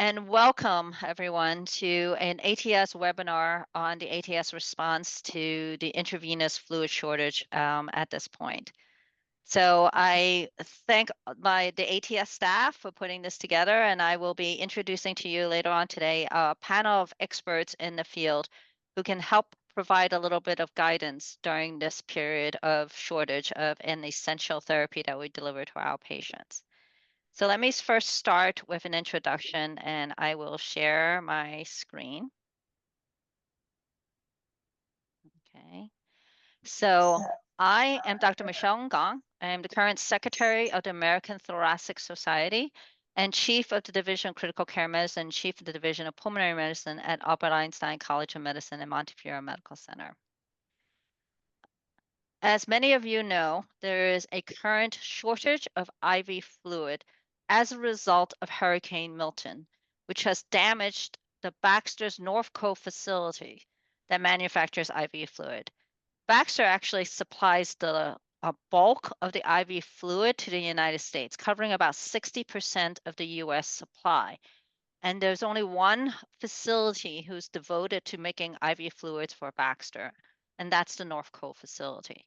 and welcome everyone to an ATS webinar on the ATS response to the intravenous fluid shortage at this point. So I thank the ATS staff for putting this together, and I will be introducing to you later on today a panel of experts in the field who can help provide a little bit of guidance during this period of shortage of an essential therapy that we deliver to our patients. So let me first start with an introduction, and I will share my screen. Okay. So I am Dr. Michelle Gong. I am the current Secretary of the American Thoracic Society and Chief of the Division of Critical Care Medicine, Chief of the Division of Pulmonary Medicine at Albert Einstein College of Medicine and Montefiore Medical Center. As many of you know, there is a current shortage of IV fluid as a result of Hurricane Milton, which has damaged the Baxter's North Cove facility that manufactures IV fluid. Baxter actually supplies a bulk of the IV fluid to the United States, covering about 60% of the US supply. And there's only one facility who's devoted to making IV fluids for Baxter, and that's the North Cove facility.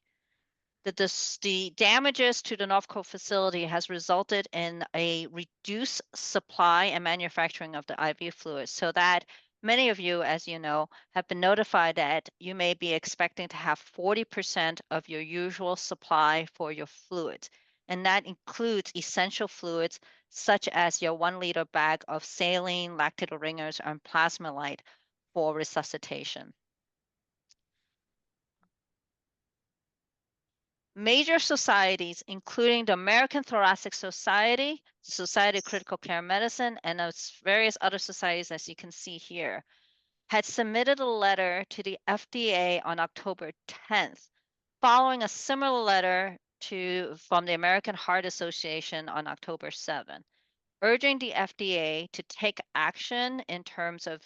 The damages to the North Cove facility has resulted in a reduced supply and manufacturing of the IV fluids, so that many of you, as you know, have been notified that you may be expecting to have 40% of your usual supply for your fluids. And that includes essential fluids such as your 1 liter bag of saline, lactated ringers, and plasmolite for resuscitation. Major societies, including the American Thoracic Society, Society of Critical Care Medicine, and various other societies, as you can see here, had submitted a letter to the FDA on October 10th, following a similar letter from the American Heart Association on October 7th, urging the FDA to take action in terms of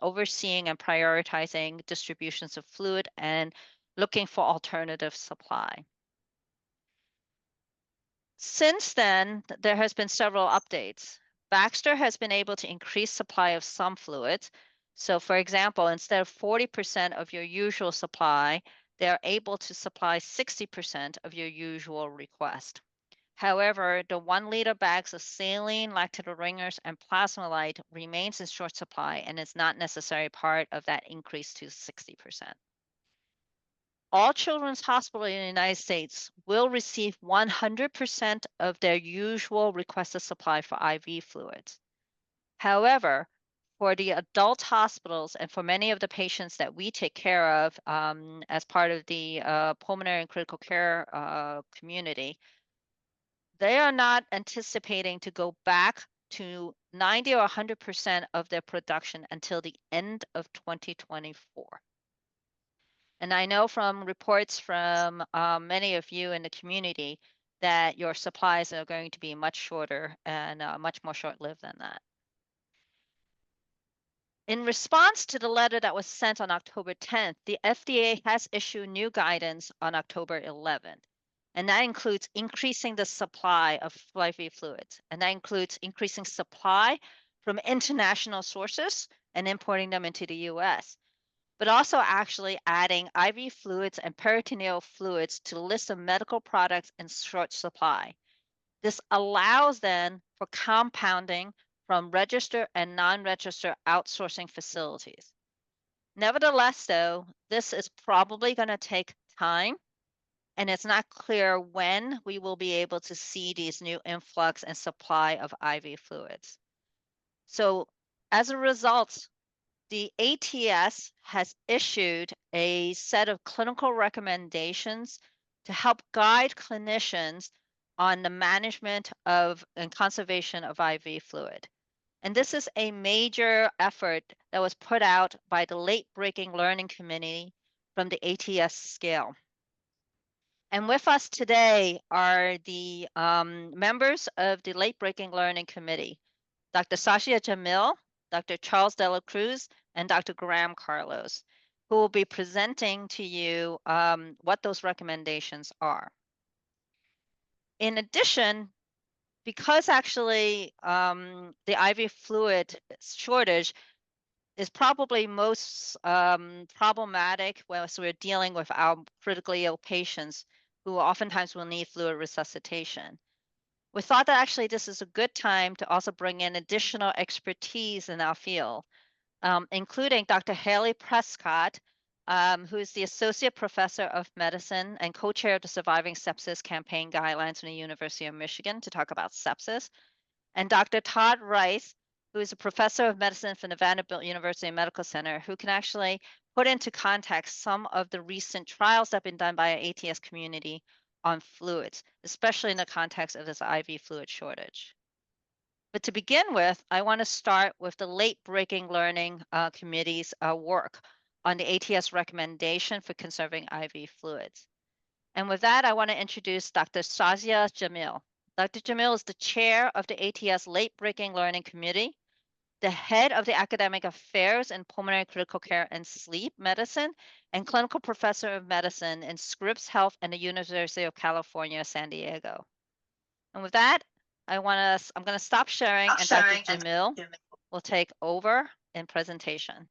overseeing and prioritizing distributions of fluid and looking for alternative supply. Since then, there has been several updates. Baxter has been able to increase supply of some fluids. So for example, instead of 40% of your usual supply, they are able to supply 60% of your usual request. However, the 1 liter bags of saline, lactated ringers, and plasmolite remains in short supply and is not necessarily part of that increase to 60%. All children's hospitals in the United States will receive 100% of their usual requested supply for IV fluids. However, for the adult hospitals and for many of the patients that we take care of as part of the pulmonary and critical care community, they are not anticipating to go back to 90 or 100% of their production until the end of 2024. And I know from reports from many of you in the community that your supplies are going to be much shorter and much more short-lived than that. In response to the letter that was sent on October 10th, the FDA has issued new guidance on October 11th. And that includes increasing the supply of IV fluids. And that includes increasing supply from international sources and importing them into the US, but also actually adding IV fluids and peritoneal fluids to the list of medical products in short supply. This allows then for compounding from registered and non-registered outsourcing facilities. Nevertheless, though, this is probably going to take time, and it's not clear when we will be able to see these new influx and supply of IV fluids. So as a result, the ATS has issued a set of clinical recommendations to help guide clinicians on the management of and conservation of IV fluid. And this is a major effort that was put out by the Late Breaking Learning Committee from the ATS scale. And with us today are the members of the Late Breaking Learning Committee, Dr. Shazia Jamil, Dr. Charles Dela Cruz, and Dr. Graham Carlos, who will be presenting to you what those recommendations are. In addition, because actually the IV fluid shortage is probably most problematic as we're dealing with our critically ill patients who oftentimes will need fluid resuscitation. We thought that actually this is a good time to also bring in additional expertise in our field, including Dr. Hallie Prescott, who is the Associate Professor of Medicine and co-chair of the Surviving Sepsis Campaign Guidelines from the University of Michigan to talk about sepsis, and Dr. Todd Rice, who is a professor of medicine from the Vanderbilt University Medical Center, who can actually put into context some of the recent trials that have been done by our ATS community on fluids, especially in the context of this IV fluid shortage. But to begin with, I want to start with the late-breaking learning committee's work on the ATS recommendation for conserving IV fluids. And with that, I want to introduce Dr. Shazia Jamil. Dr. Jamil is the chair of the ATS Late-Breaking Learning Committee, the head of the Academic Affairs in Pulmonary Critical Care and Sleep Medicine, and clinical professor of medicine in Scripps Health and the University of California, San Diego. And with that, I'm going to stop sharing, and Dr. Jamil will take over in presentation.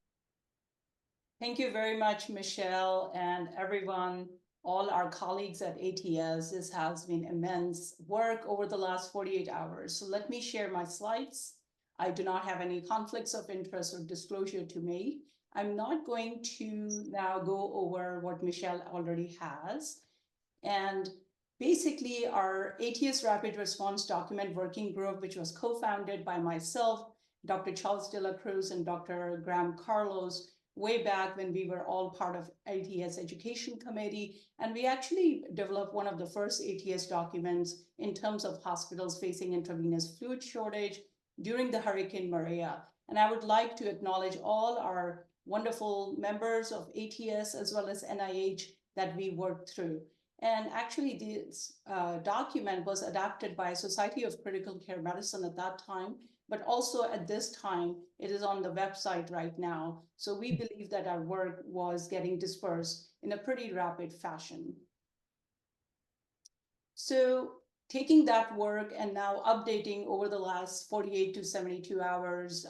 Thank you very much, Michelle, and everyone, all our colleagues at ATS. This has been immense work over the last 48 hours. So let me share my slides. I do not have any conflicts of interest or disclosure to make. I'm not going to now go over what Michelle already has. And basically, our ATS Rapid Response Document Working Group, which was co-founded by myself, Dr. Charles Dela Cruz, and Dr. Graham Carlos, way back when we were all part of ATS Education Committee. And we actually developed one of the first ATS documents in terms of hospitals facing intravenous fluid shortage during the Hurricane Maria. And I would like to acknowledge all our wonderful members of ATS as well as NIH that we worked through. And actually, this document was adapted by Society of Critical Care Medicine at that time, but also at this time, it is on the website right now. So we believe that our work was getting dispersed in a pretty rapid fashion. So taking that work and now updating over the last 48 to 72 hours,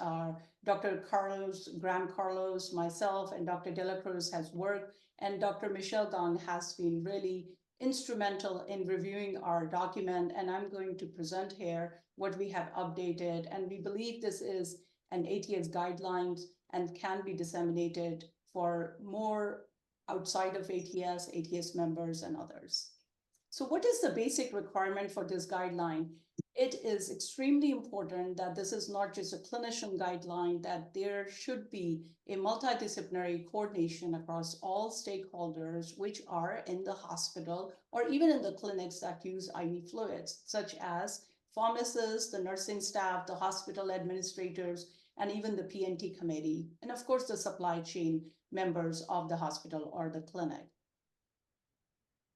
Dr. Carlos, Graham Carlos, myself, and Dr. Dela Cruz has worked, and Dr. Michelle Gong has been really instrumental in reviewing our document, and I'm going to present here what we have updated. And we believe this is an ATS guidelines and can be disseminated for more outside of ATS, ATS members, and others. So what is the basic requirement for this guideline? It is extremely important that this is not just a clinician guideline, that there should be a multidisciplinary coordination across all stakeholders, which are in the hospital or even in the clinics that use IV fluids, such as pharmacists, the nursing staff, the hospital administrators, and even the P&T committee, and of course the supply chain members of the hospital or the clinic.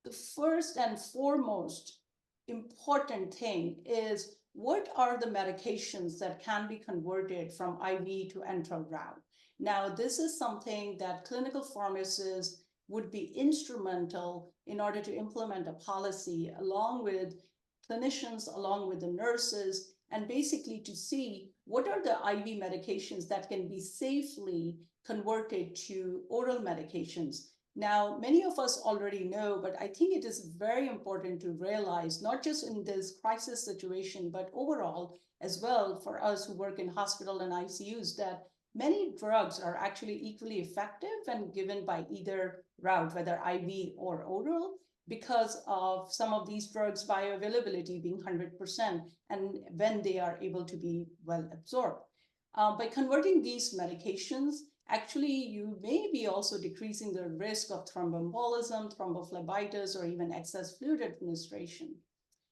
The first and foremost important thing is, what are the medications that can be converted from IV to enteral route? Now, this is something that clinical pharmacists would be instrumental in order to implement a policy along with clinicians, along with the nurses, and basically to see what are the IV medications that can be safely converted to oral medications. Now, many of us already know, but I think it is very important to realize, not just in this crisis situation, but overall as well for us who work in hospital and ICUs, that many drugs are actually equally effective and given by either route, whether IV or oral, because of some of these drugs' bioavailability being 100% and when they are able to be well absorbed. By converting these medications, actually, you may be also decreasing the risk of thromboembolism, thrombophlebitis, or even excess fluid administration.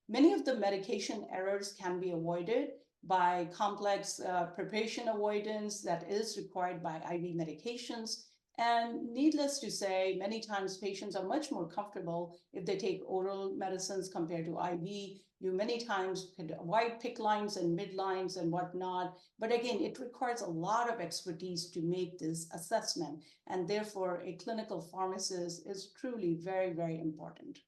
Many of the medication errors can be avoided by complex preparation avoidance that is required by IV medications. And needless to say, many times patients are much more comfortable if they take oral medicines compared to IV. You many times could avoid PICC lines and midlines and whatnot. But again, it requires a lot of expertise to make this assessment. And therefore, a clinical pharmacist is truly very, very important.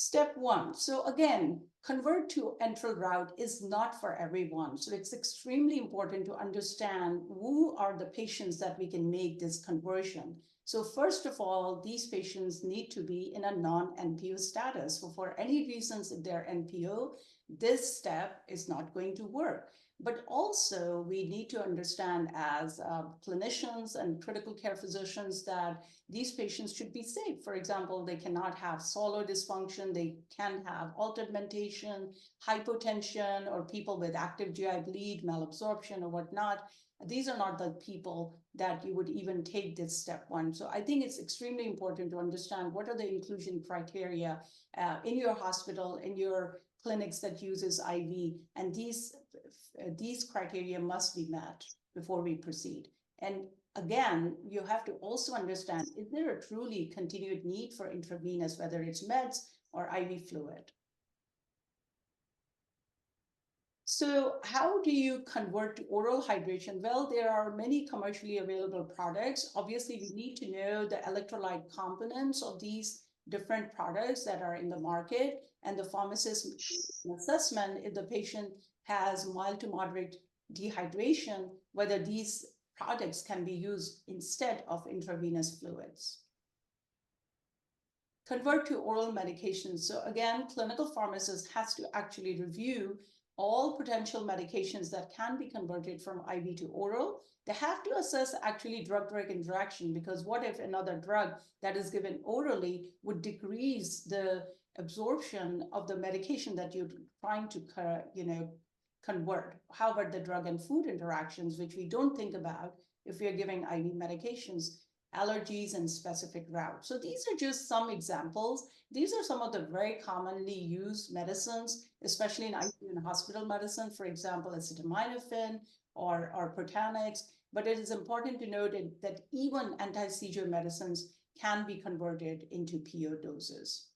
Step one. So again, convert to enteral route is not for everyone. So it's extremely important to understand who are the patients that we can make this conversion. So first of all, these patients need to be in a non-NPO status. So for any reasons, if they're NPO, this step is not going to work. But also we need to understand as clinicians and critical care physicians that these patients should be safe. For example, they cannot have swallow dysfunction, they can have altered mentation, hypotension, or people with active GI bleed, malabsorption, or whatnot. These are not the people that you would even take this step one. So I think it's extremely important to understand what are the inclusion criteria in your hospital, in your clinics that uses IV, and these criteria must be met before we proceed. And again, you have to also understand, is there a truly continued need for intravenous, whether it's meds or IV fluid? So how do you convert to oral hydration? Well, there are many commercially available products. Obviously, we need to know the electrolyte components of these different products that are in the market, and the pharmacist assessment if the patient has mild to moderate dehydration, whether these products can be used instead of intravenous fluids. Convert to oral medications. So again, clinical pharmacist has to actually review all potential medications that can be converted from IV to oral. They have to assess actually drug-drug interaction, because what if another drug that is given orally would decrease the absorption of the medication that you're trying to convert? How about the drug and food interactions, which we don't think about if we are giving IV medications, allergies and specific routes? So these are just some examples. These are some of the very commonly used medicines, especially in ICU and hospital medicine, for example, acetaminophen or Protanix. But it is important to note that even anti-seizure medicines can be converted into PO doses.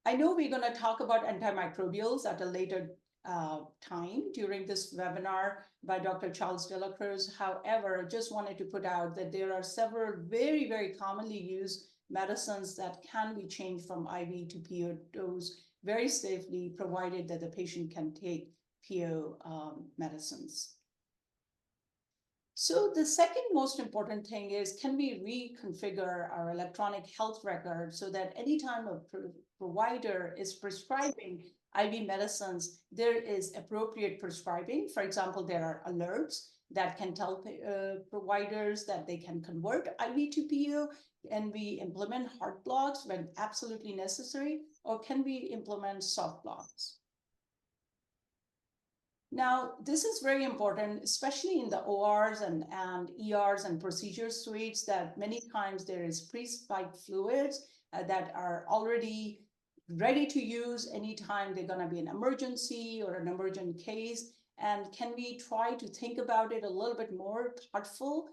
I know we're going to talk about antimicrobials at a later time during this webinar by Dr. Charles Dela Cruz. However, just wanted to put out that there are several very, very commonly used medicines that can be changed from IV to PO dose very safely, provided that the patient can take PO medicines. So the second most important thing is, can we reconfigure our electronic health record so that anytime a provider is prescribing IV medicines, there is appropriate prescribing. For example, there are alerts that can tell providers that they can convert IV to PO, and we implement hard blocks when absolutely necessary, or can we implement soft blocks? Now, this is very important, especially in the ORs and ERs and procedure suites, that many times there is pre-spiked fluids that are already ready to use anytime they're going to be an emergency or an emergent case. And can we try to think about it a little bit more thoughtful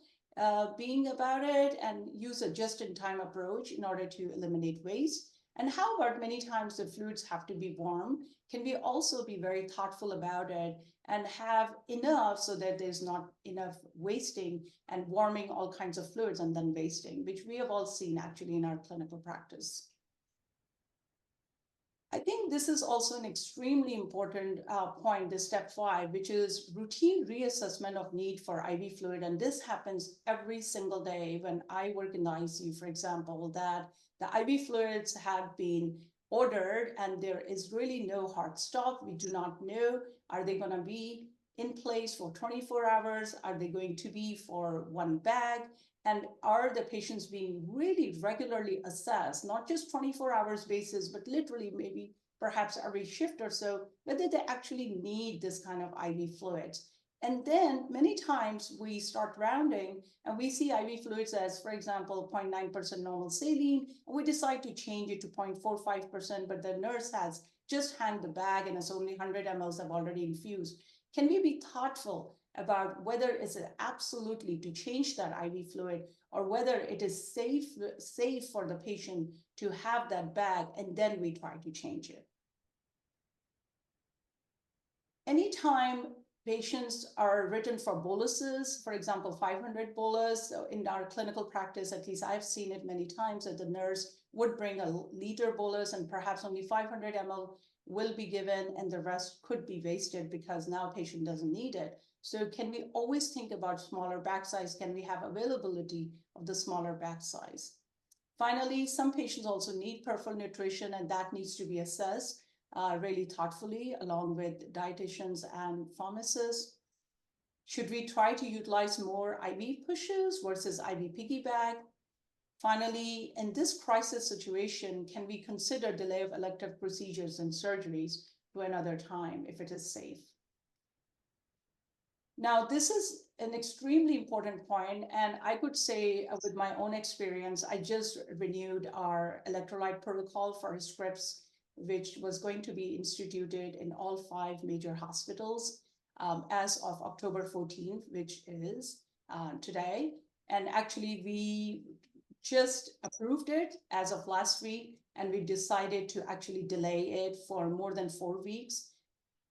being about it, and use a just-in-time approach in order to eliminate waste? And how about many times the fluids have to be warm? Can we also be very thoughtful about it and have enough so that there's not enough wasting and warming all kinds of fluids and then wasting, which we have all seen actually in our clinical practice. I think this is also an extremely important point, this step 5, which is routine reassessment of need for IV fluid. And this happens every single day when I work in the ICU, for example, that the IV fluids have been ordered and there is really no hard stop. We do not know, are they going to be in place for 24 hours? Are they going to be for one bag? And are the patients being really regularly assessed, not just 24 hours basis, but literally maybe perhaps every shift or so, whether they actually need this kind of IV fluids? And then many times we start rounding and we see IV fluids as, for example, 0.9% normal saline, and we decide to change it to 0.45%, but the nurse has just handed the bag and it's only 100 mLs have already infused. Can we be thoughtful about whether it's absolutely to change that IV fluid, or whether it is safe for the patient to have that bag, and then we try to change it? Anytime patients are written for boluses, for example, 500 bolus. In our clinical practice, at least I've seen it many times, that the nurse would bring a liter bolus and perhaps only 500 ml will be given and the rest could be wasted because now patient doesn't need it. So can we always think about smaller batch size? Can we have availability of the smaller batch size? Finally, some patients also need peripheral nutrition and that needs to be assessed really thoughtfully along with dietitians and pharmacists. Should we try to utilize more IV pushes versus IV piggyback? Finally, in this crisis situation, can we consider delay of elective procedures and surgeries to another time if it is safe? Now, this is an extremely important point, and I could say with my own experience, I just renewed our electrolyte protocol for Scripps, which was going to be instituted in all 5 major hospitals as of October 14th, which is today. And actually, we just approved it as of last week, and we decided to actually delay it for more than 4 weeks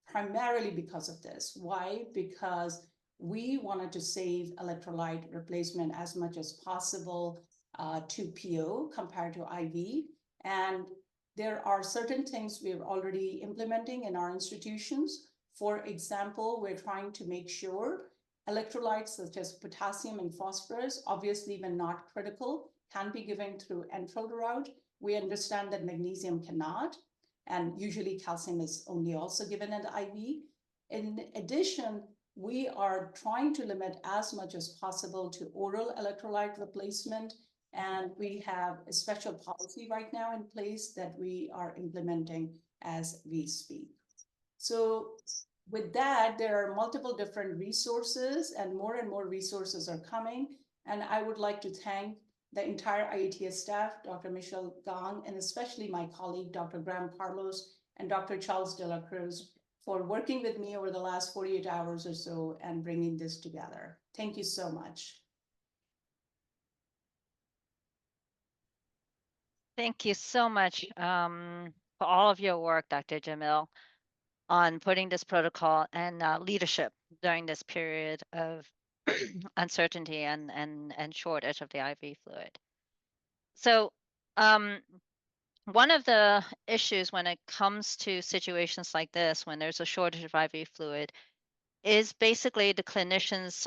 primarily because of this. Why? Because we wanted to save electrolyte replacement as much as possible to PO compared to IV. And there are certain things we're already implementing in our institutions. For example, we're trying to make sure electrolytes such as potassium and phosphorus, obviously when not critical, can be given through enteral route. We understand that magnesium cannot, and usually calcium is only also given at IV. In addition, we are trying to limit as much as possible to oral electrolyte replacement, and we have a special policy right now in place that we are implementing as we speak. So with that, there are multiple different resources and more resources are coming. And I would like to thank the entire IATS staff, Dr. Michelle Gong, and especially my colleague, Dr. Graham Carlos and Dr. Charles Dela Cruz for working with me over the last 48 hours or so and bringing this together. Thank you so much. Thank you so much for all of your work, Dr. Jamil, on putting this protocol and leadership during this period of uncertainty and shortage of the IV fluid. So one of the issues when it comes to situations like this, when there's a shortage of IV fluid, is basically the clinician's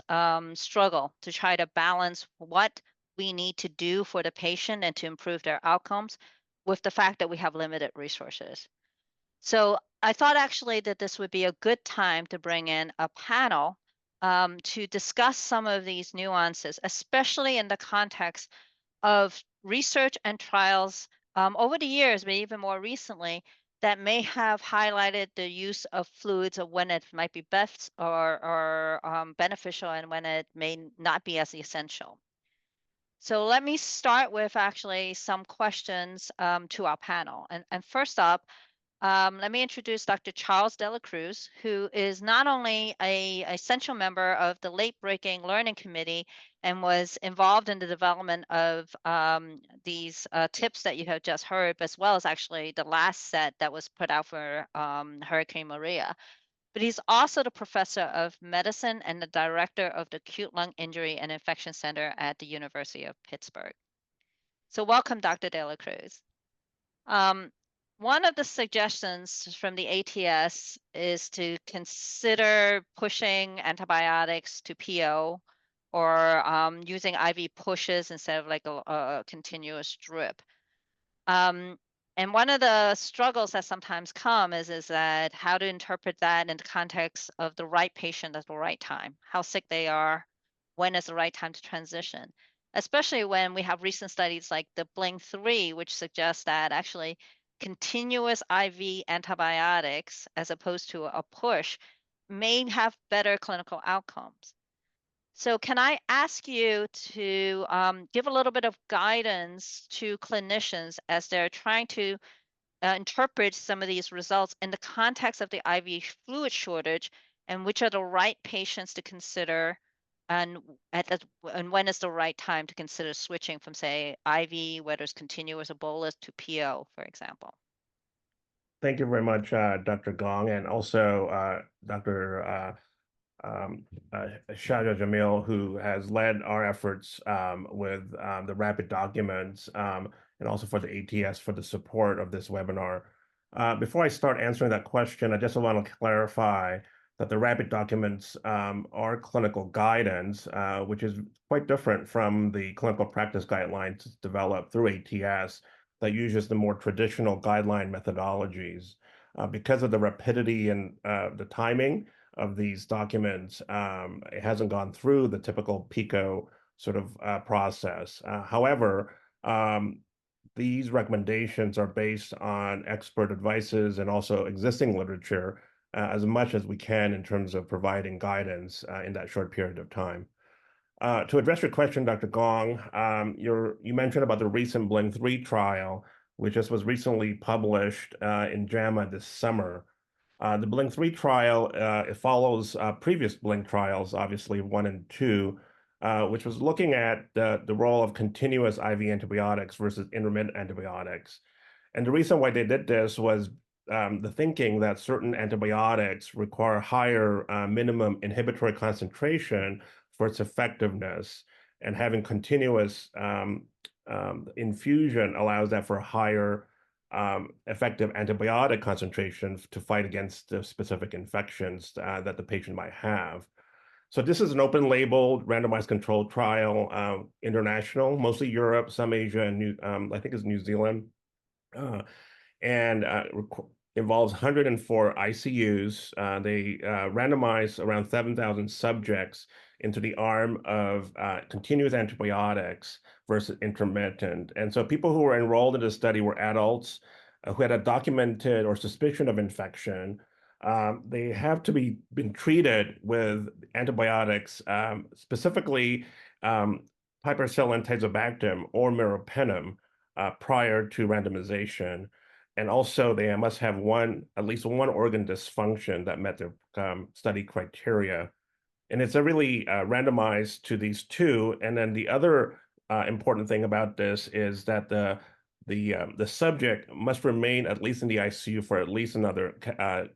struggle to try to balance what we need to do for the patient and to improve their outcomes with the fact that we have limited resources. So I thought actually that this would be a good time to bring in a panel to discuss some of these nuances, especially in the context of research and trials over the years, but even more recently, that may have highlighted the use of fluids of when it might be best or beneficial and when it may not be as essential. So let me start with actually some questions to our panel. And first up, let me introduce Dr. Charles Dela Cruz, who is not only an essential member of the late-breaking learning committee and was involved in the development of these tips that you have just heard, as well as actually the last set that was put out for Hurricane Maria. But he's also the professor of medicine and the director of the Acute Lung Injury and Infection Center at the University of Pittsburgh. So welcome, Dr. Dela Cruz. One of the suggestions from the ATS is to consider pushing antibiotics to PO or using IV pushes instead of like a continuous drip. And one of the struggles that sometimes come is that how to interpret that in the context of the right patient at the right time, how sick they are, when is the right time to transition, especially when we have recent studies like the BLINK-3, which suggests that actually continuous IV antibiotics, as opposed to a push, may have better clinical outcomes. So can I ask you to give a little bit of guidance to clinicians as they're trying to interpret some of these results in the context of the IV fluid shortage, and which are the right patients to consider, and when is the right time to consider switching from, say, IV, whether it's continuous or bolus, to PO, for example? Thank you very much, Dr. Gong, and also Dr. Shazia Jamil, who has led our efforts with the rapid documents and also for the ATS for the support of this webinar. Before I start answering that question, I just want to clarify that the rapid documents are clinical guidance, which is quite different from the clinical practice guidelines developed through ATS that uses the more traditional guideline methodologies. Because of the rapidity and the timing of these documents, it hasn't gone through the typical PICO sort of process. However, these recommendations are based on expert advices and also existing literature as much as we can in terms of providing guidance in that short period of time. To address your question, Dr. Gong, you mentioned about the recent BLINK-3 trial, which just was recently published in JAMA this summer. The BLINK-3 trial, it follows previous BLINK trials, obviously 1 and 2, which was looking at the role of continuous IV antibiotics versus intermittent antibiotics. And the reason why they did this was the thinking that certain antibiotics require higher minimum inhibitory concentration for its effectiveness, and having continuous infusion allows that for higher effective antibiotic concentration to fight against the specific infections that the patient might have. So this is an open label randomized controlled trial, international, mostly Europe, some Asia, and I think it's New Zealand. And involves 104 ICUs. They randomized around 7,000 subjects into the arm of continuous antibiotics versus intermittent. And so people who were enrolled in the study were adults who had a documented or suspicion of infection. They have to been treated with antibiotics, specifically piperacillin tazobactam or meropenem prior to randomization. And also they must have at least one organ dysfunction that met their study criteria. And it's really randomized to these two. And then the other important thing about this is that the subject must remain at least in the ICU for at least another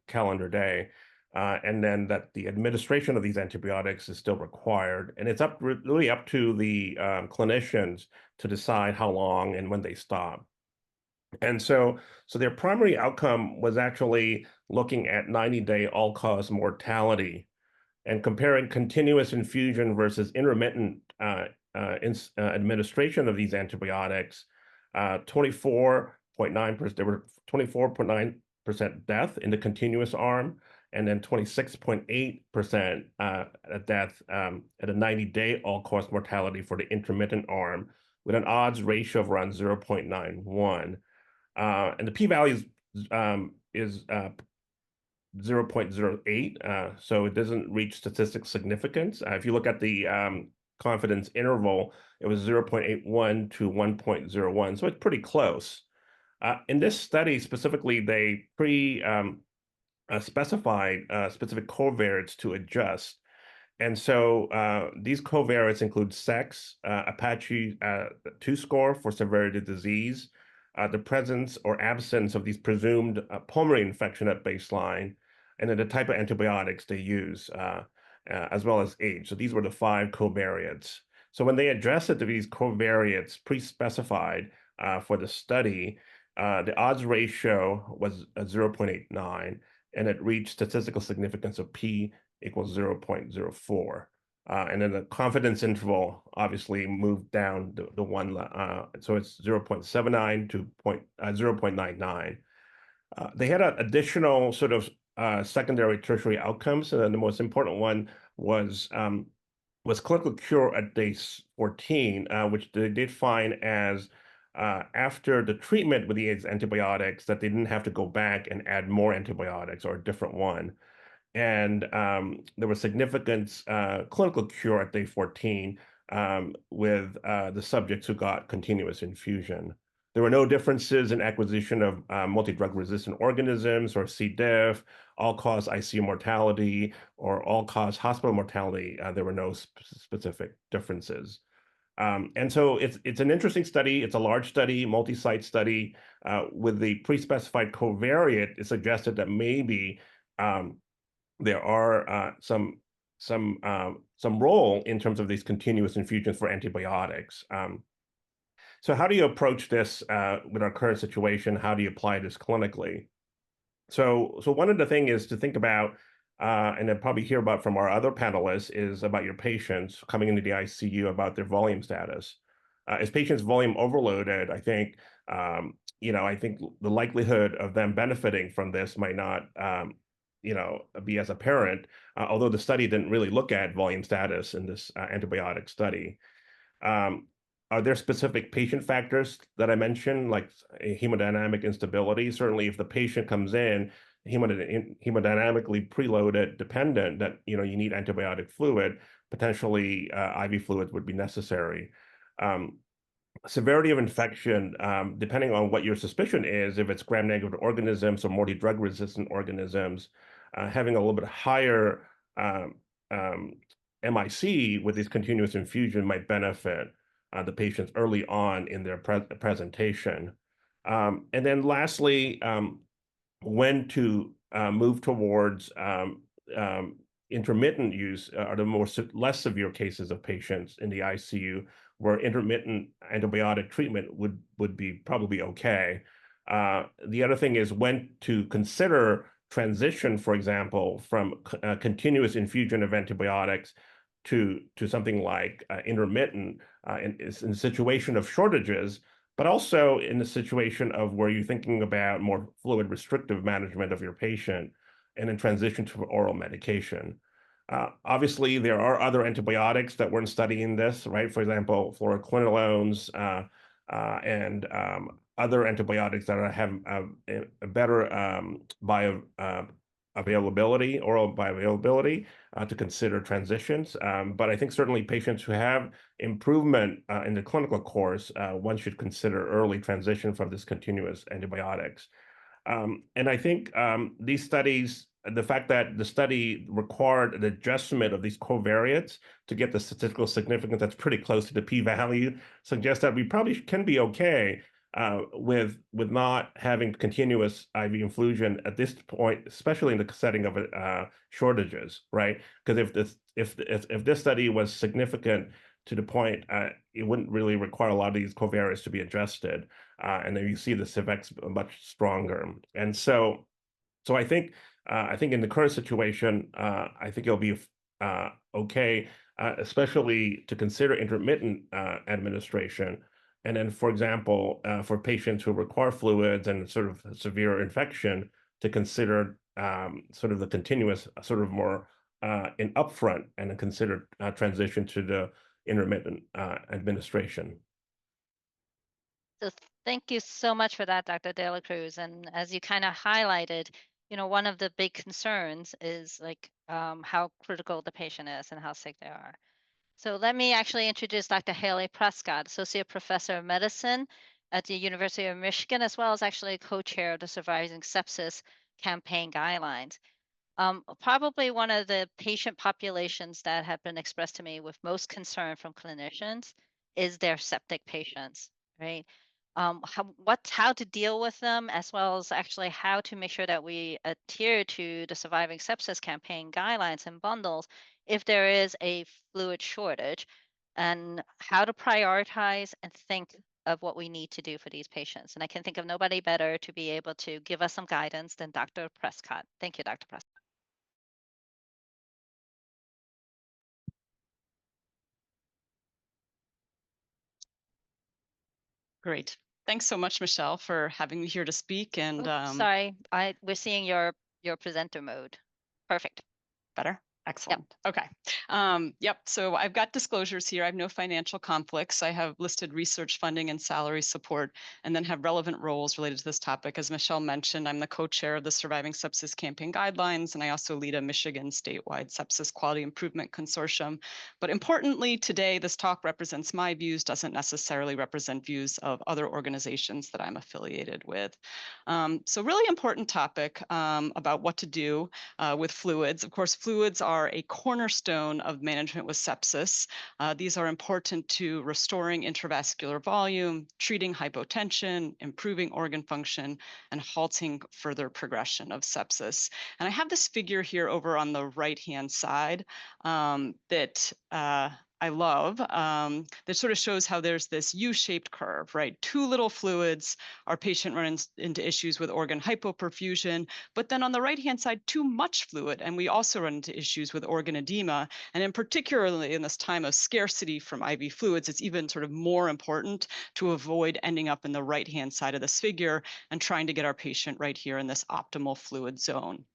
calendar day. And then that the administration of these antibiotics is still required. And it's really up to the clinicians to decide how long and when they stop. And so their primary outcome was actually looking at 90-day all-cause mortality and comparing continuous infusion versus intermittent administration of these antibiotics. 24.9%, there were 24.9% death in the continuous arm, and then 26.8% death at a 90-day all-cause mortality for the intermittent arm, with an odds ratio of around 0.91. And the p-value is 0.08, so it doesn't reach statistical significance. If you look at the confidence interval, it was 0.81 to 1.01, so it's pretty close. In this study specifically, they specified specific covariates to adjust. And so these covariates include sex, Apache 2 score for severity of disease, the presence or absence of these presumed pulmonary infection at baseline, and then the type of antibiotics they use, as well as age. So these were the 5 covariates. So when they adjusted to these covariates pre-specified for the study, the odds ratio was 0.89, and it reached statistical significance of p equals 0.04. And then the confidence interval obviously moved down the one, so it's 0.79 to 0.99. They had an additional sort of secondary tertiary outcomes, and the most important one was clinical cure at day 14, which they did find as after the treatment with these antibiotics that they didn't have to go back and add more antibiotics or a different one. And there was significant clinical cure at day 14 with the subjects who got continuous infusion. There were no differences in acquisition of multi-drug resistant organisms or C. diff, all-cause ICU mortality, or all-cause hospital mortality. There were no specific differences. And so it's an interesting study. It's a large study, multi-site study. With the pre-specified covariate, it suggested that maybe there are some some role in terms of these continuous infusions for antibiotics. So how do you approach this with our current situation? How do you apply this clinically? So one of the things is to think about, and then probably hear about from our other panelists, is about your patients coming into the ICU, about their volume status. As patients volume overloaded, I think, I think the likelihood of them benefiting from this might not, be as apparent, although the study didn't really look at volume status in this antibiotic study. Are there specific patient factors that I mentioned, like hemodynamic instability? Certainly, if the patient comes in hemodynamically preloaded, dependent, that you need antibiotic fluid, potentially IV fluids would be necessary. Severity of infection, depending on what your suspicion is, if it's gram-negative organisms or multi-drug resistant organisms, having a little bit higher MIC with this continuous infusion might benefit the patients early on in their presentation. And then lastly, when to move towards intermittent use are the less severe cases of patients in the ICU, where intermittent antibiotic treatment would be probably okay. The other thing is when to consider transition, for example, from continuous infusion of antibiotics to something like intermittent in a situation of shortages, but also in the situation of where you're thinking about more fluid restrictive management of your patient and then transition to oral medication. Obviously, there are other antibiotics that weren't studying this, right? For example, fluoroquinolones and other antibiotics that have a better oral bioavailability to consider transitions. But I think certainly patients who have improvement in the clinical course, one should consider early transition from this continuous antibiotics. And I think these studies, the fact that the study required an adjustment of these covariates to get the statistical significance that's pretty close to the p-value, suggests that we probably can be okay with not having continuous IV infusion at this point, especially in the setting of shortages, right? Because if this study was significant to the point, it wouldn't really require a lot of these covariates to be adjusted, and then you see the effects much stronger. And so I think in the current situation, I think it'll be okay, especially to consider intermittent administration. And then, for example, for patients who require fluids and sort of severe infection, to consider sort of the continuous, sort of more in upfront, and then consider transition to the intermittent administration. So thank you so much for that, Dr. Dela Cruz. And as you kind of highlighted, one of the big concerns is like how critical the patient is and how sick they are. So let me actually introduce Dr. Hallie Prescott, Associate Professor of Medicine at the University of Michigan, as well as actually co-chair of the Surviving Sepsis Campaign Guidelines. Probably one of the patient populations that have been expressed to me with most concern from clinicians is their septic patients, right? How to deal with them, as well as actually how to make sure that we adhere to the Surviving Sepsis Campaign guidelines and bundles if there is a fluid shortage, and how to prioritize and think of what we need to do for these patients. And I can think of nobody better to be able to give us some guidance than Dr. Prescott. Thank you, Dr. Prescott. Great. Thanks so much, Michelle, for having me here to speak. And sorry, we're seeing your presenter mode. Perfect. Better? Excellent. Yep. Okay. Yep. So I've got disclosures here. I have no financial conflicts. I have listed research funding and salary support, and then have relevant roles related to this topic. As Michelle mentioned, I'm the co-chair of the Surviving Sepsis Campaign Guidelines, and I also lead a Michigan statewide sepsis quality improvement consortium. But importantly, today, this talk represents my views, doesn't necessarily represent views of other organizations that I'm affiliated with. So really important topic about what to do with fluids. Of course, fluids are are a cornerstone of management with sepsis. These are important to restoring intravascular volume, treating hypotension, improving organ function, and halting further progression of sepsis. And I have this figure here over on the right-hand side that I love, that sort of shows how there's this U-shaped curve, right? Too little fluids, our patient runs into issues with organ hypoperfusion, but then on the right-hand side, too much fluid, and we also run into issues with organ edema. And in particularly in this time of scarcity from IV fluids, it's even sort of more important to avoid ending up in the right-hand side of this figure and trying to get our patient right here in this optimal fluid zone.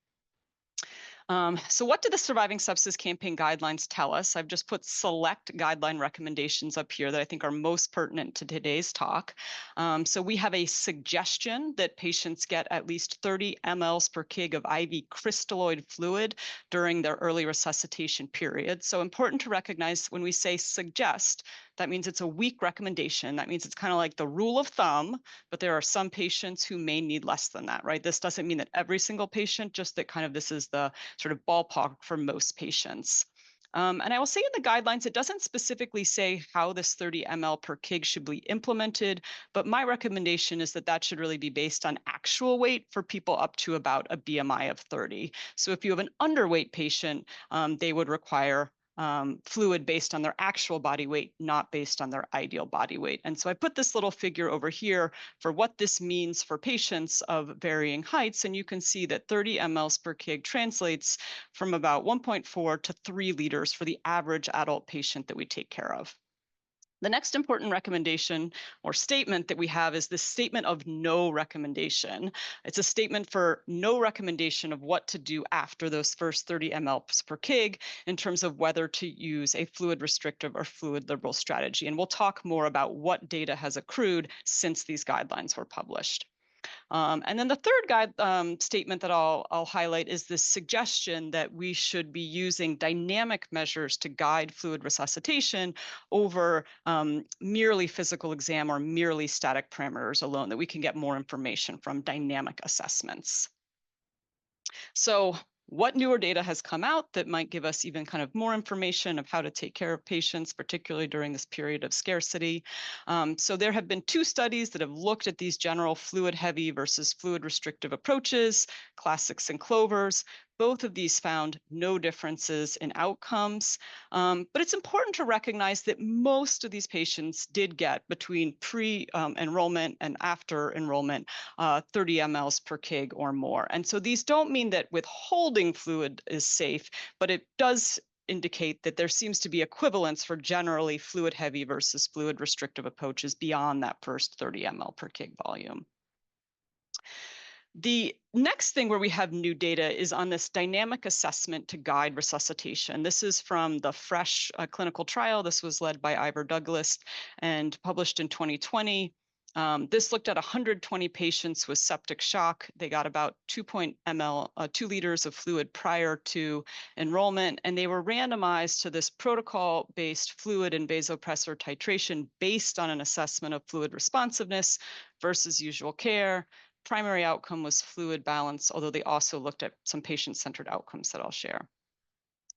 So what do the Surviving Sepsis Campaign guidelines tell us? I've just put select guideline recommendations up here that I think are most pertinent to today's talk. So we have a suggestion that patients get at least 30 mLs per kg of IV crystalloid fluid during their early resuscitation period. So important to recognize when we say suggest, that means it's a weak recommendation. That means it's kind of like the rule of thumb, but there are some patients who may need less than that, right? This doesn't mean that every single patient, just that kind of this is the sort of ballpark for most patients. And I will say in the guidelines, it doesn't specifically say how this 30 ml per kg should be implemented, but my recommendation is that that should really be based on actual weight for people up to about a BMI of 30. So if you have an underweight patient, they would require fluid based on their actual body weight, not based on their ideal body weight. And so I put this little figure over here for what this means for patients of varying heights. And you can see that 30 mLs per kg translates from about 1.4 to 3 liters for the average adult patient that we take care of. The next important recommendation or statement that we have is this statement of no recommendation. It's a statement for no recommendation of what to do after those first 30 mLs per kg in terms of whether to use a fluid restrictive or fluid liberal strategy. And we'll talk more about what data has accrued since these guidelines were published. And then the third statement that I'll highlight is this suggestion that we should be using dynamic measures to guide fluid resuscitation over merely physical exam or merely static parameters alone, that we can get more information from dynamic assessments. So what newer data has come out that might give us even kind of more information of how to take care of patients, particularly during this period of scarcity? So there have been 2 studies that have looked at these general fluid heavy versus fluid restrictive approaches, classics and clovers. Both of these found no differences in outcomes, but it's important to recognize that most of these patients did get between pre-enrollment and after enrollment 30 mLs per kg or more. And so these don't mean that withholding fluid is safe, but it does indicate that there seems to be equivalence for generally fluid heavy versus fluid restrictive approaches beyond that first 30 ml per kg volume. The next thing where we have new data is on this dynamic assessment to guide resuscitation. This is from the FRESH clinical trial. This was led by Ivor Douglas and published in 2020. This looked at 120 patients with septic shock. They got about 2 liters of fluid prior to enrollment, and they were randomized to this protocol-based fluid and vasopressor titration based on an assessment of fluid responsiveness versus usual care. Primary outcome was fluid balance, although they also looked at some patient-centered outcomes that I'll share.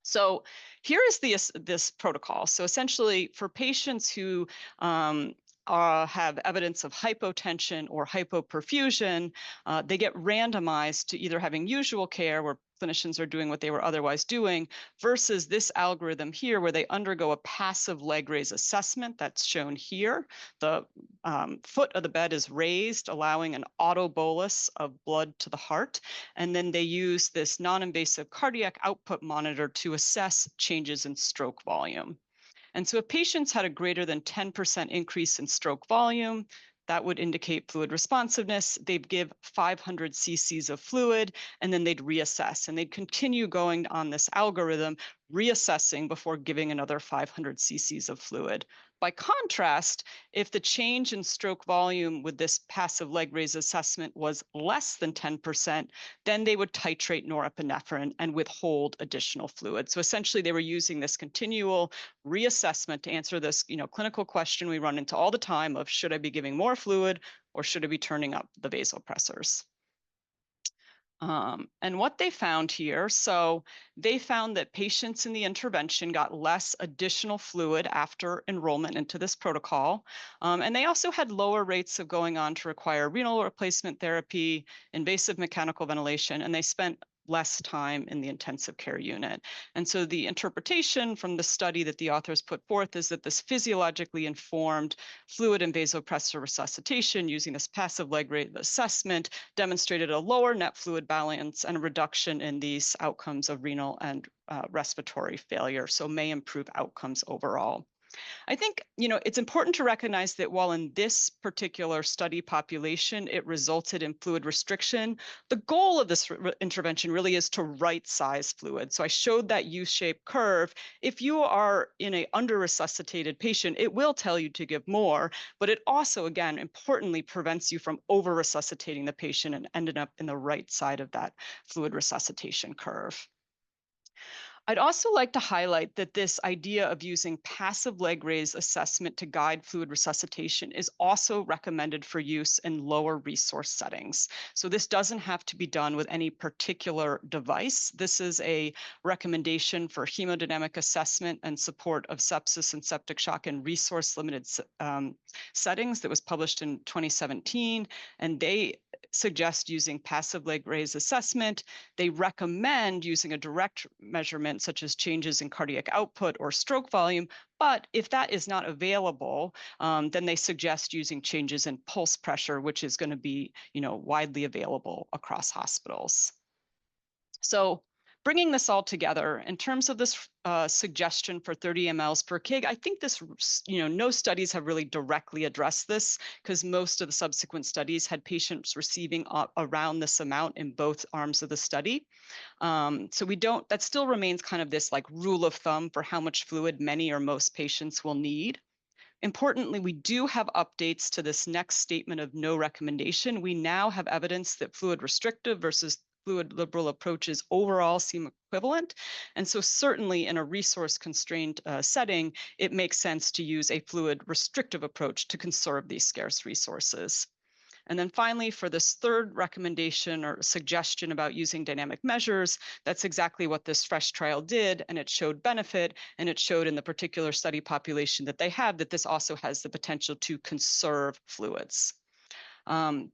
So here is this protocol. So essentially, for patients who have evidence of hypotension or hypoperfusion, they get randomized to either having usual care, where clinicians are doing what they were otherwise doing, versus this algorithm here, where they undergo a passive leg raise assessment that's shown here. The foot of the bed is raised, allowing an auto bolus of blood to the heart. And then they use this non-invasive cardiac output monitor to assess changes in stroke volume. And so if patients had a greater than 10% increase in stroke volume, that would indicate fluid responsiveness. They'd give 500 cc's of fluid, and then they'd reassess. And they'd continue going on this algorithm, reassessing before giving another 500 cc's of fluid. By contrast, if the change in stroke volume with this passive leg raise assessment was less than 10%, then they would titrate norepinephrine and withhold additional fluid. So essentially, they were using this continual reassessment to answer this, clinical question we run into all the time of, should I be giving more fluid or should I be turning up the vasopressors? And what they found here, so they found that patients in the intervention got less additional fluid after enrollment into this protocol. And they also had lower rates of going on to require renal replacement therapy, invasive mechanical ventilation, and they spent less time in the intensive care unit. And so the interpretation from the study that the authors put forth is that this physiologically informed fluid and vasopressor resuscitation using this passive leg rate assessment demonstrated a lower net fluid balance and a reduction in these outcomes of renal and respiratory failure, so may improve outcomes overall. I think, it's important to recognize that while in this particular study population, it resulted in fluid restriction, the goal of this intervention really is to right-size fluid. So I showed that U-shaped curve. If you are in a under-resuscitated patient, it will tell you to give more, but it also, again, importantly, prevents you from over-resuscitating the patient and ending up in the right side of that fluid resuscitation curve. I'd also like to highlight that this idea of using passive leg raise assessment to guide fluid resuscitation is also recommended for use in lower resource settings. So this doesn't have to be done with any particular device. This is a recommendation for hemodynamic assessment and support of sepsis and septic shock in resource limited settings that was published in 2017. And they suggest using passive leg raise assessment. They recommend using a direct measurement such as changes in cardiac output or stroke volume. But if that is not available, then they suggest using changes in pulse pressure, which is going to be, widely available across hospitals. So bringing this all together in terms of this suggestion for 30 mLs per kg, I think this, no studies have really directly addressed this because most of the subsequent studies had patients receiving around this amount in both arms of the study. So that still remains kind of this like rule of thumb for how much fluid many or most patients will need. Importantly, we do have updates to this next statement of no recommendation. We now have evidence that fluid restrictive versus fluid liberal approaches overall seem equivalent. And so certainly in a resource constrained setting, it makes sense to use a fluid restrictive approach to conserve these scarce resources. And then finally, for this third recommendation or suggestion about using dynamic measures, that's exactly what this FRESH trial did, and it showed benefit, and it showed in the particular study population that they have that this also has the potential to conserve fluids.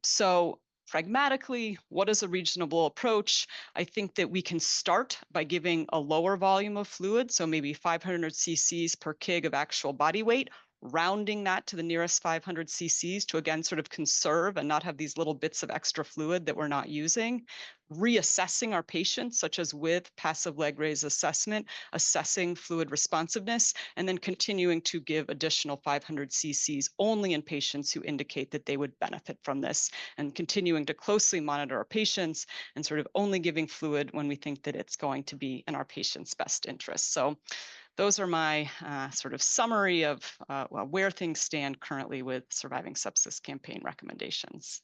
So pragmatically, what is a reasonable approach? I think that we can start by giving a lower volume of fluid, so maybe 500 cc's per kg of actual body weight, rounding that to the nearest 500 cc's to again sort of conserve and not have these little bits of extra fluid that we're not using. Reassessing our patients, such as with passive leg raise assessment, assessing fluid responsiveness, and then continuing to give additional 500 cc's only in patients who indicate that they would benefit from this, and continuing to closely monitor our patients and sort of only giving fluid when we think that it's going to be in our patient's best interest. So those are my sort of summary of where things stand currently with surviving sepsis campaign recommendations.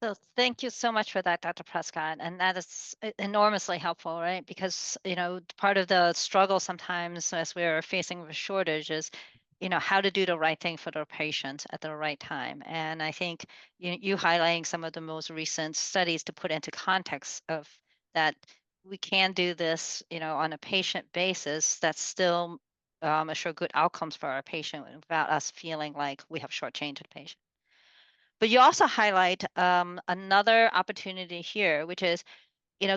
So thank you so much for that, Dr. Prescott. And that is enormously helpful, right? Because, part of the struggle sometimes as we're facing a shortage is, how to do the right thing for the patient at the right time. And I think you highlighting some of the most recent studies to put into context of that we can do this, on a patient basis that's still assure good outcomes for our patient without us feeling like we have shortchanged the patient. But you also highlight another opportunity here, which is,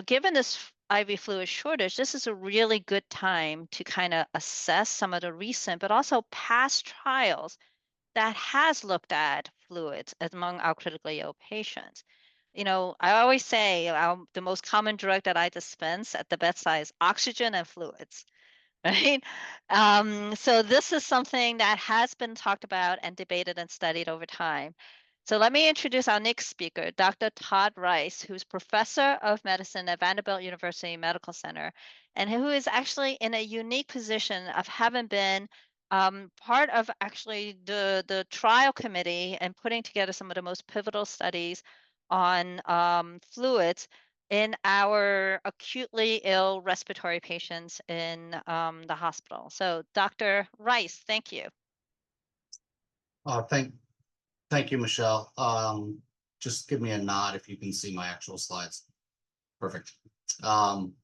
given this IV fluid shortage, this is a really good time to kind of assess some of the recent, but also past trials that has looked at fluids among our critically ill patients. I always say the most common drug that I dispense at the bedside is oxygen and fluids. Right. So this is something that has been talked about and debated and studied over time. So let me introduce our next speaker, Dr. Todd Rice, who's professor of medicine at Vanderbilt University Medical Center, and who is actually in a unique position of having been part of actually the trial committee and putting together some of the most pivotal studies on fluids in our acutely ill respiratory patients in the hospital. So Dr. Rice, thank you. Thank you, Michelle. Just give me a nod if you can see my actual slides. Perfect.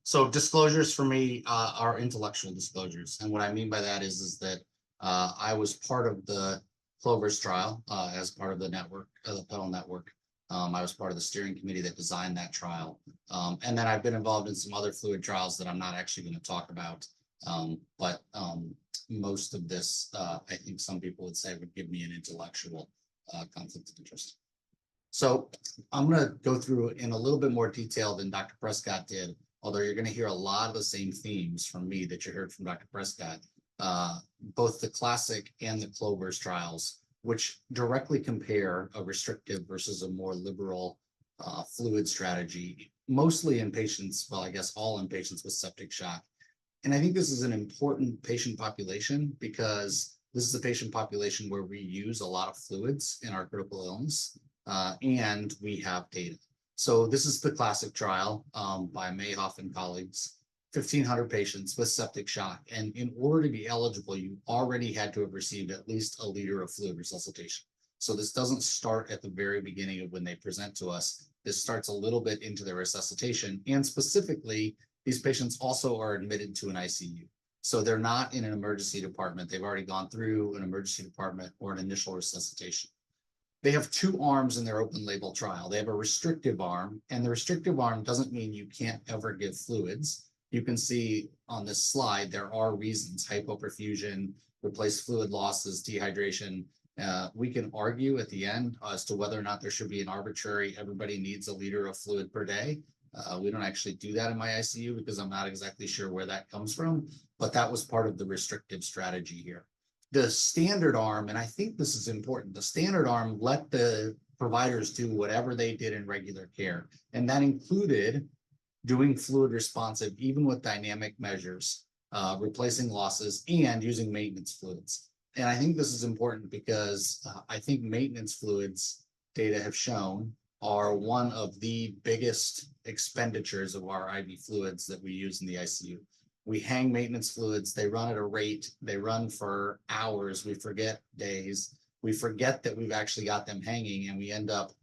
So disclosures for me are intellectual disclosures. And what I mean by that is that I was part of the Clover's trial as part of the network, the pedal network. I was part of the steering committee that designed that trial. And then I've been involved in some other fluid trials that I'm not actually going to talk about. But most of this, I think some people would say would give me an intellectual conflict of interest. So I'm going to go through in a little bit more detail than Dr. Prescott did, although you're going to hear a lot of the same themes from me that you heard from Dr. Prescott, both the classic and the Clover's trials, which directly compare a restrictive versus a more liberal fluid strategy, mostly in patients, well, I guess all in patients with septic shock. And I think this is an important patient population because this is a patient population where we use a lot of fluids in our critical illness. And we have data. So this is the classic trial by Mayhoff and colleagues, 1,500 patients with septic shock. And in order to be eligible, you already had to have received at least a liter of fluid resuscitation. So this doesn't start at the very beginning of when they present to us. This starts a little bit into their resuscitation. And specifically, these patients also are admitted to an ICU. So they're not in an emergency department. They've already gone through an emergency department or an initial resuscitation. They have two arms in their open label trial. They have a restrictive arm, and the restrictive arm doesn't mean you can't ever give fluids. You can see on this slide, there are reasons: hypoperfusion, replaced fluid losses, dehydration. We can argue at the end as to whether or not there should be an arbitrary, everybody needs a liter of fluid per day. We don't actually do that in my ICU because I'm not exactly sure where that comes from, but that was part of the restrictive strategy here. The standard arm, and I think this is important, the standard arm let the providers do whatever they did in regular care. And that included doing fluid responsive, even with dynamic measures, replacing losses, and using maintenance fluids. And I think this is important because I think maintenance fluids data have shown are one of the biggest expenditures of our IV fluids that we use in the ICU. We hang maintenance fluids, they run at a rate, they run for hours, we forget days, we forget that we've actually got them hanging, and we end up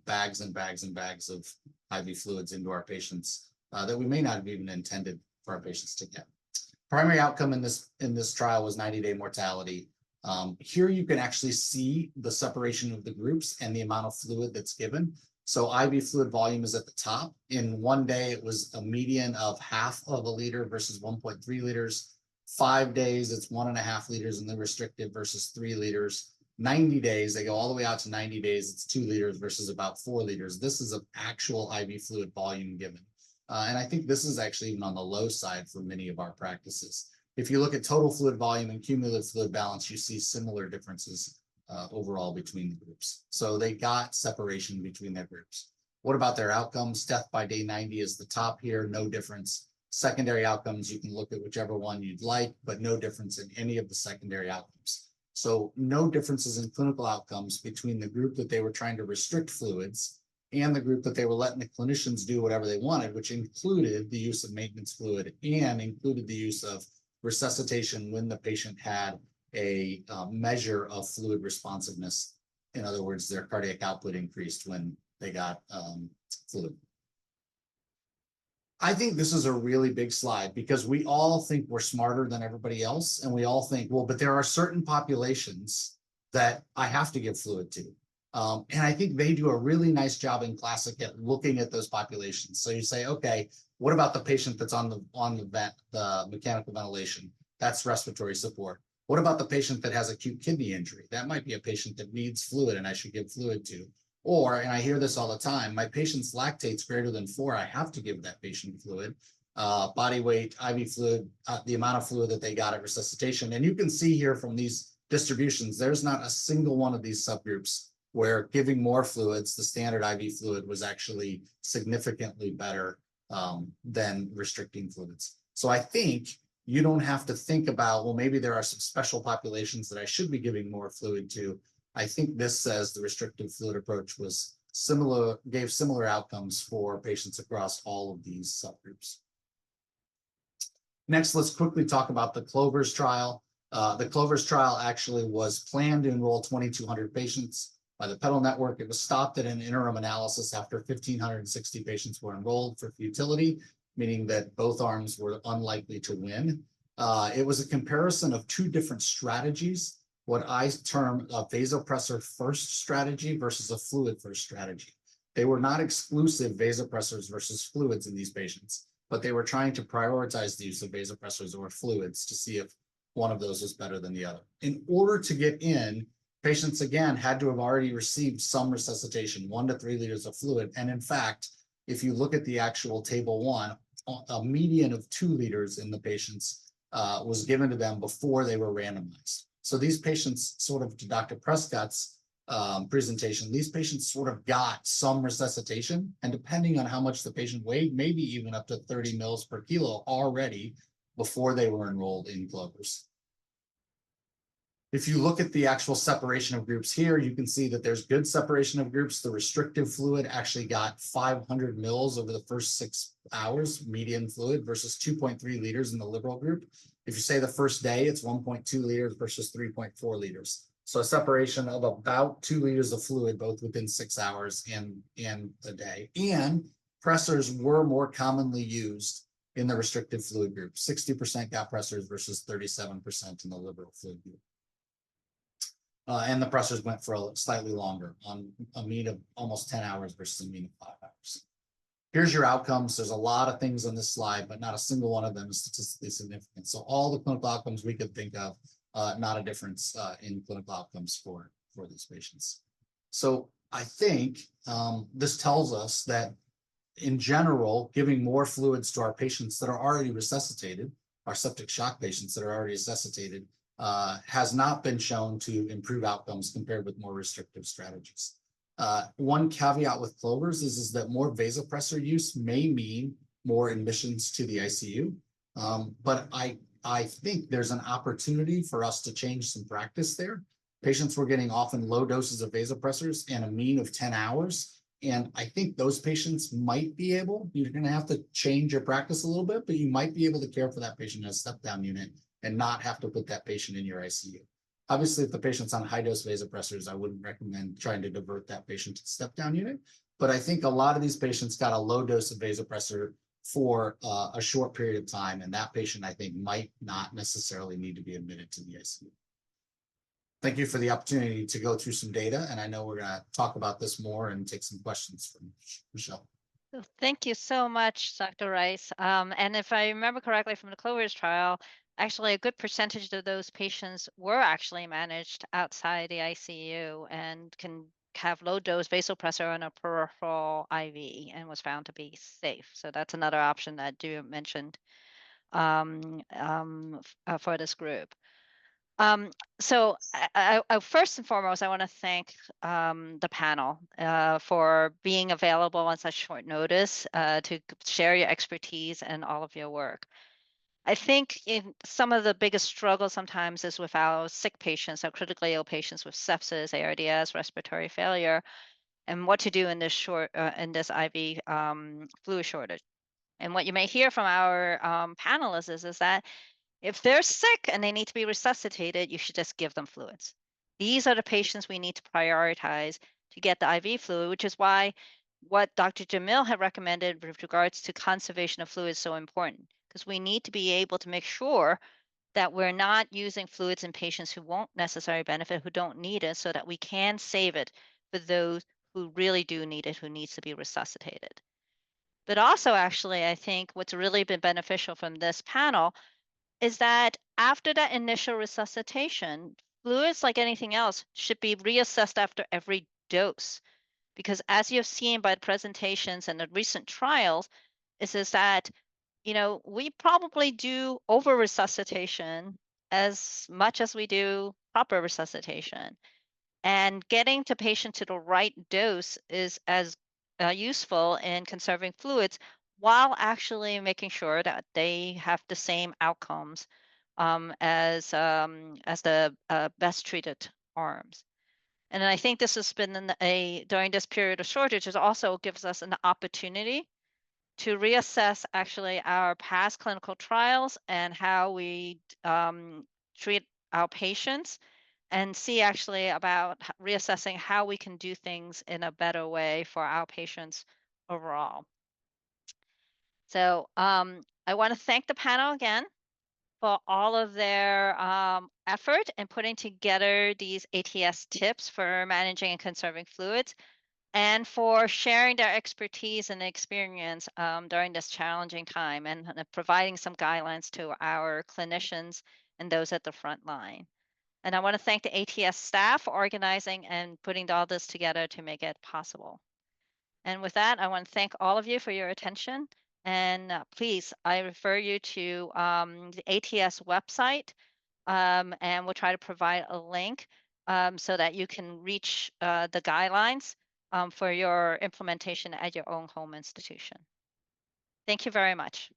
bags and bags and bags of IV fluids into our patients that we may not have even intended for our patients to get. Primary outcome in this trial was 90-day mortality. Here you can actually see the separation of the groups and the amount of fluid that's given. So IV fluid volume is at the top. In one day, it was a median of half of a liter versus 1.3 liters. 5 days, it's 1.5 liters in the restrictive versus 3 liters. 90 days, they go all the way out to 90 days, it's 2 liters versus about 4 liters. This is an actual IV fluid volume given. And I think this is actually even on the low side for many of our practices. If you look at total fluid volume and cumulative fluid balance, you see similar differences overall between the groups. So they got separation between their groups. What about their outcomes? Death by day 90 is the top here, no difference. Secondary outcomes, you can look at whichever one you'd like, but no difference in any of the secondary outcomes. So no differences in clinical outcomes between the group that they were trying to restrict fluids and the group that they were letting the clinicians do whatever they wanted, which included the use of maintenance fluid and included the use of resuscitation when the patient had a measure of fluid responsiveness. In other words, their cardiac output increased when they got fluid. I think this is a really big slide because we all think we're smarter than everybody else. And we all think, well, but there are certain populations that I have to give fluid to. And I think they do a really nice job in Classic at looking at those populations. So you say, okay, what about the patient that's on the mechanical ventilation? That's respiratory support. What about the patient that has acute kidney injury? That might be a patient that needs fluid and I should give fluid to. Or, and I hear this all the time, my patient's lactate's greater than 4, I have to give that patient fluid. Body weight, IV fluid, the amount of fluid that they got at resuscitation. And you can see here from these distributions, there's not a single one of these subgroups where giving more fluids, the standard IV fluid, was actually significantly better than restricting fluids. So I think you don't have to think about, well, maybe there are some special populations that I should be giving more fluid to. I think this says the restrictive fluid approach was similar, gave similar outcomes for patients across all of these subgroups. Next, let's quickly talk about the Clover's trial. The Clover's trial actually was planned to enroll 2,200 patients. by the pedal network. It was stopped at an interim analysis after 1,560 patients were enrolled for futility, meaning that both arms were unlikely to win. It was a comparison of two different strategies, what I term a vasopressor first strategy versus a fluid first strategy. They were not exclusive vasopressors versus fluids in these patients, but they were trying to prioritize the use of vasopressors or fluids to see if one of those was better than the other. In order to get in, patients again had to have already received some resuscitation, 1 to 3 liters of fluid. And in fact, if you look at the actual table 1, a median of 2 liters in the patients was given to them before they were randomized. So these patients, sort of to Dr. Prescott's presentation, these patients sort of got some resuscitation, and depending on how much the patient weighed, maybe even up to 30 mils per kilo already before they were enrolled in Clovers. If you look at the actual separation of groups here, you can see that there's good separation of groups. The restrictive fluid actually got 500 mils over the first 6 hours, median fluid, versus 2.3 liters in the liberal group. If you say the first day, it's 1.2 liters versus 3.4 liters. So a separation of about 2 liters of fluid, both within 6 hours and a day. And pressors were more commonly used in the restrictive fluid group. 60% got pressors versus 37% in the liberal fluid group. And the pressors went for slightly longer, on a mean of almost 10 hours versus a mean of 5 hours. Here's your outcomes. There's a lot of things on this slide, but not a single one of them is statistically significant. So all the clinical outcomes we could think of, not a difference in clinical outcomes for these patients. So I think this tells us that in general, giving more fluids to our patients that are already resuscitated, our septic shock patients that are already resuscitated, has not been shown to improve outcomes compared with more restrictive strategies. One caveat with Clovers is that more vasopressor use may mean more admissions to the ICU, but I think there's an opportunity for us to change some practice there. Patients were getting often low doses of vasopressors and a mean of 10 hours. And I think those patients might be able, you're going to have to change your practice a little bit, but you might be able to care for that patient in a step-down unit and not have to put that patient in your ICU. Obviously, if the patient's on high-dose vasopressors, I wouldn't recommend trying to divert that patient to the step-down unit. But I think a lot of these patients got a low dose of vasopressor for a short period of time, and that patient, I think, might not necessarily need to be admitted to the ICU. Thank you for the opportunity to go through some data, and I know we're going to talk about this more and take some questions from Michelle. Thank you so much, Dr. Rice. And if I remember correctly from the Clovers trial, actually a good percentage of those patients were actually managed outside the ICU and can have low dose vasopressor on a peripheral IV and was found to be safe. So that's another option that you mentioned for this group. So I first and foremost, I want to thank the panel for being available on such short notice to share your expertise and all of your work. I think in some of the biggest struggles sometimes is with our sick patients, our critically ill patients with sepsis, ARDS, respiratory failure, and what to do in this IV fluid shortage. And what you may hear from our panelists is that if they're sick and they need to be resuscitated, you should just give them fluids. These are the patients we need to prioritize to get the IV fluid, which is why what Dr. Jamil had recommended with regards to conservation of fluid is so important, because we need to be able to make sure that we're not using fluids in patients who won't necessarily benefit, who don't need it, so that we can save it for those who really do need it, who needs to be resuscitated. But also, actually, I think what's really been beneficial from this panel is that after that initial resuscitation, fluids, like anything else, should be reassessed after every dose. Because as you've seen by the presentations and the recent trials, is that, we probably do over resuscitation as much as we do proper resuscitation. And getting the patient to the right dose is as useful in conserving fluids while actually making sure that they have the same outcomes as the best treated arms. And I think this has been during this period of shortage, it also gives us an opportunity to reassess actually our past clinical trials and how we treat our patients, and see actually about reassessing how we can do things in a better way for our patients overall. So I want to thank the panel again for all of their effort in putting together these ATS tips for managing and conserving fluids, and for sharing their expertise and experience during this challenging time, and providing some guidelines to our clinicians and those at the front line. And I want to thank the ATS staff for organizing and putting all this together to make it possible. And with that, I want to thank all of you for your attention. And please, I refer you to the ATS website, and we'll try to provide a link so that you can reach the guidelines for your implementation at your own home institution. Thank you very much.